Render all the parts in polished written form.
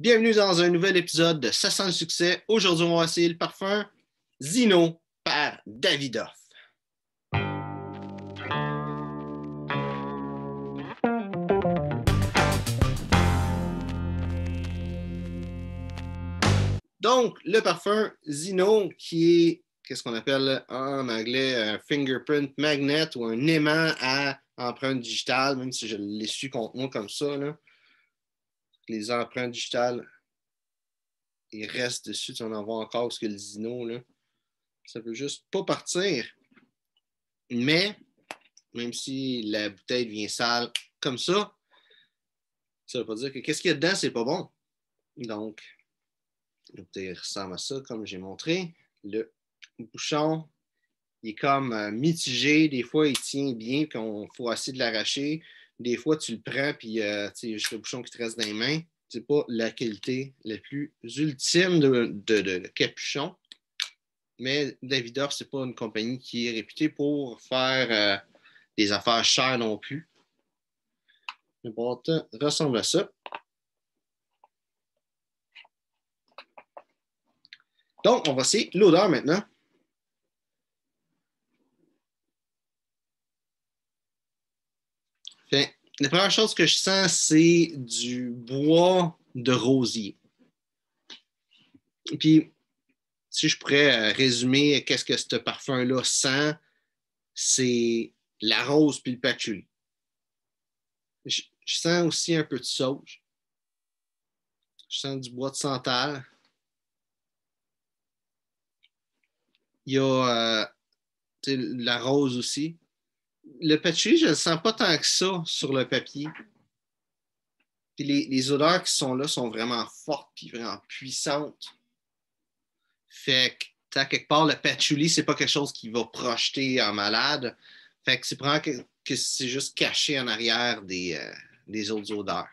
Bienvenue dans un nouvel épisode de Ça sent le succès. Aujourd'hui, on va essayer le parfum Zino par Davidoff. Donc, le parfum Zino qui est, qu'est-ce qu'on appelle en anglais, un fingerprint magnet ou un aimant à empreinte digitale, même si je l'ai su contre moi comme ça, là. Les empreintes digitales, ils restent dessus, tu en en vois encore parce que le Zino, là, ça peut juste pas partir. Mais, même si la bouteille devient sale comme ça veut pas dire que qu'est-ce qu'il y a dedans, c'est pas bon. Donc, la bouteille ressemble à ça, comme j'ai montré. Le bouchon, il est comme mitigé. Des fois, il tient bien, puis il faut essayer de l'arracher. Des fois, tu le prends, puis il y a juste le bouchon qui te reste dans les mains. C'est pas la qualité la plus ultime de capuchon. Mais Davidoff, c'est pas une compagnie qui est réputée pour faire des affaires chères non plus. La boîte ressemble à ça. Donc, on va essayer l'odeur maintenant. Fait, la première chose que je sens, c'est du bois de rosier. Puis, si je pourrais résumer qu'est-ce que ce parfum-là sent, c'est la rose puis le patchouli. Je sens aussi un peu de sauge. Je sens du bois de santal. Il y a la rose aussi. Le patchouli, je ne le sens pas tant que ça sur le papier. Puis les odeurs qui sont là sont vraiment fortes puis vraiment puissantes. Fait que, à quelque part, le patchouli, c'est pas quelque chose qui va projeter en malade. Fait que c'est probablement que c'est juste caché en arrière des autres odeurs.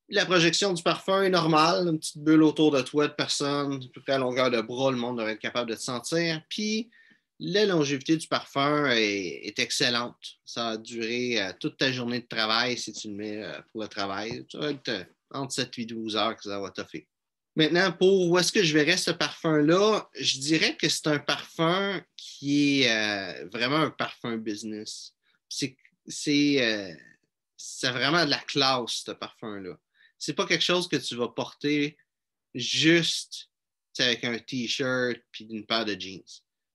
La projection du parfum est normale, une petite bulle autour de toi de personne, à peu près à longueur de bras, le monde devrait être capable de te sentir. Puis la longévité du parfum est excellente. Ça a duré toute ta journée de travail si tu le mets pour le travail. Ça va être entre 7 et 12 heures que ça va toffer. Maintenant, pour où est-ce que je verrais ce parfum-là, je dirais que c'est un parfum qui est vraiment un parfum business. C'est vraiment de la classe, ce parfum-là. C'est pas quelque chose que tu vas porter juste avec un t-shirt et une paire de jeans.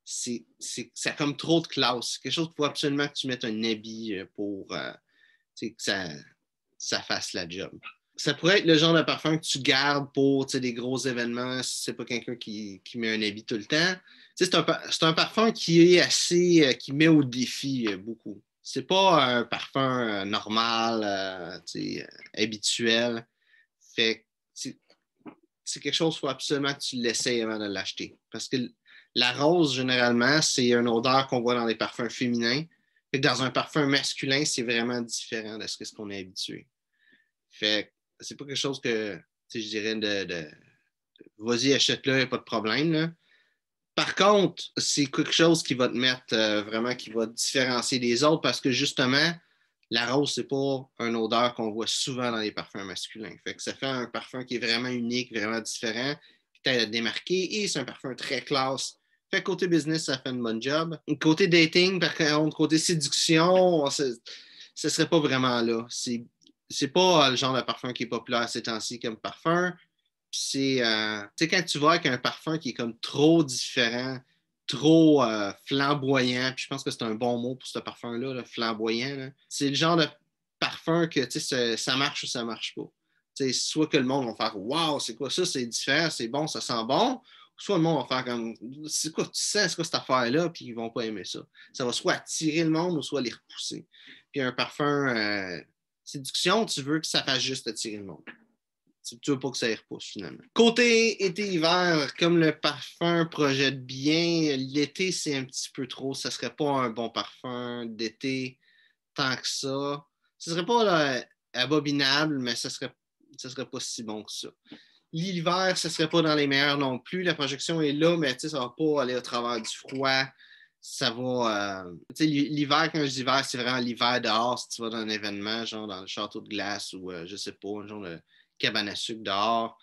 Ça a comme trop de classe. C'est quelque chose qu'il faut absolument que tu mettes un habit pour que ça fasse la job. Ça pourrait être le genre de parfum que tu gardes pour des gros événements si c'est pas quelqu'un qui met un habit tout le temps. C'est un parfum qui est assez, qui met au défi beaucoup. C'est pas un parfum normal, habituel. Fait c'est quelque chose qu'il faut absolument que tu l'essayes avant de l'acheter. Parce que la rose, généralement, c'est une odeur qu'on voit dans les parfums féminins. Fait que dans un parfum masculin, c'est vraiment différent de ce qu'on est habitué. Fait que c'est pas quelque chose que je dirais de vas-y, achète-le, y a pas de problème. Là. Par contre, c'est quelque chose qui va te mettre vraiment, qui va te différencier des autres parce que justement, la rose, c'est pas une odeur qu'on voit souvent dans les parfums masculins. Fait que ça fait un parfum qui est vraiment unique, vraiment différent, qui t'aide à te démarquer et c'est un parfum très classe. Fait que côté business, ça fait une bonne job. Côté dating, par contre, côté séduction, ce serait pas vraiment là. C'est pas le genre de parfum qui est populaire ces temps-ci comme parfum. C'est, tu sais, quand tu vas avec un parfum qui est comme trop différent, trop flamboyant, puis je pense que c'est un bon mot pour ce parfum-là, là, flamboyant, là. C'est le genre de parfum que, tu sais, ça marche ou ça marche pas. Tu sais, soit que le monde va faire « Wow, c'est quoi ça? C'est différent, c'est bon, ça sent bon. » Soit le monde va faire comme « C'est quoi tu sens, c'est quoi cette affaire-là? » Puis ils vont pas aimer ça. Ça va soit attirer le monde ou soit les repousser. Puis un parfum séduction, tu veux que ça fasse juste attirer le monde. Tu veux pas que ça y repousse finalement. Côté été-hiver, comme le parfum projette bien, l'été, c'est un petit peu trop. Ça serait pas un bon parfum d'été tant que ça. Ce serait pas là, abominable, mais ça serait pas si bon que ça. L'hiver, ça serait pas dans les meilleurs non plus. La projection est là, mais ça va pas aller au travers du froid. Ça va. L'hiver, quand je dis hiver, c'est vraiment l'hiver dehors. Si tu vas dans un événement, genre dans le château de glace ou je sais pas, un genre de cabane à sucre dehors,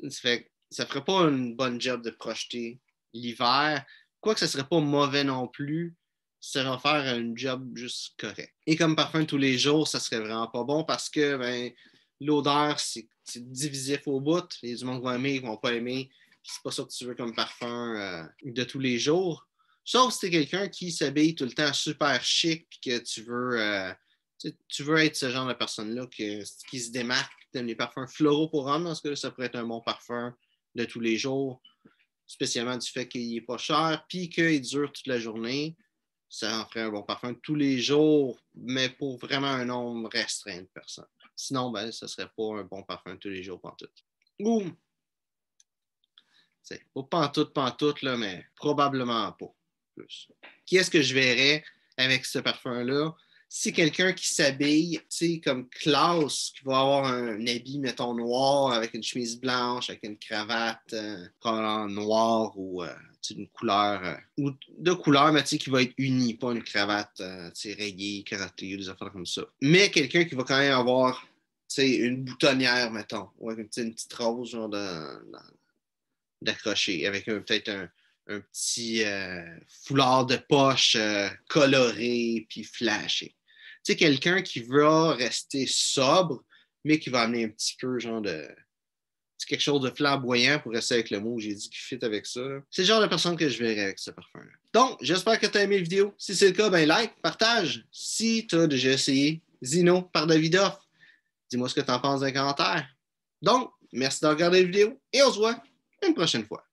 Ça fait, ça ferait pas une bonne job de projeter l'hiver. Quoique ça serait pas mauvais non plus, ça va faire un job juste correct. Et comme parfum tous les jours, ça serait vraiment pas bon parce que ben, l'odeur, c'est divisif au bout. Il y a du monde qui vont aimer, qui vont pas aimer. C'est pas ça que tu veux comme parfum de tous les jours. Sauf si t'es quelqu'un qui s'habille tout le temps super chic et que tu veux être ce genre de personne-là qui se démarque, qui aime les parfums floraux pour hommes. Dans ce cas-là, ça pourrait être un bon parfum de tous les jours, spécialement du fait qu'il n'est pas cher puis qu'il dure toute la journée. Ça en ferait un bon parfum tous les jours, mais pour vraiment un nombre restreint de personnes. Sinon, ben, ça ne serait pas un bon parfum tous les jours pantoute. Ou, pas pantoute, là, mais probablement pas plus. Qui est-ce que je verrais avec ce parfum-là? Si quelqu'un qui s'habille, tu sais, comme Klaus, qui va avoir un habit, mettons, noir, avec une chemise blanche, avec une cravate probablement noire ou une couleur, ou de couleur, mais tu sais, qui va être unie, pas une cravate, rayée, carottée, des affaires comme ça. Mais quelqu'un qui va quand même avoir, tu sais, une boutonnière, mettons, ou avec une petite rose, genre d'accrocher, avec peut-être un petit foulard de poche coloré puis flashé. Tu sais, quelqu'un qui va rester sobre, mais qui va amener un petit peu genre de. C'est quelque chose de flamboyant pour rester avec le mot, j'ai dit qu'il fit avec ça. C'est le genre de personne que je verrais avec ce parfum-là. Donc, j'espère que tu as aimé la vidéo. Si c'est le cas, ben like, partage. Si tu as déjà essayé Zino par Davidoff, dis-moi ce que tu en penses dans les commentaires. Donc, merci de regarder la vidéo et on se voit une prochaine fois.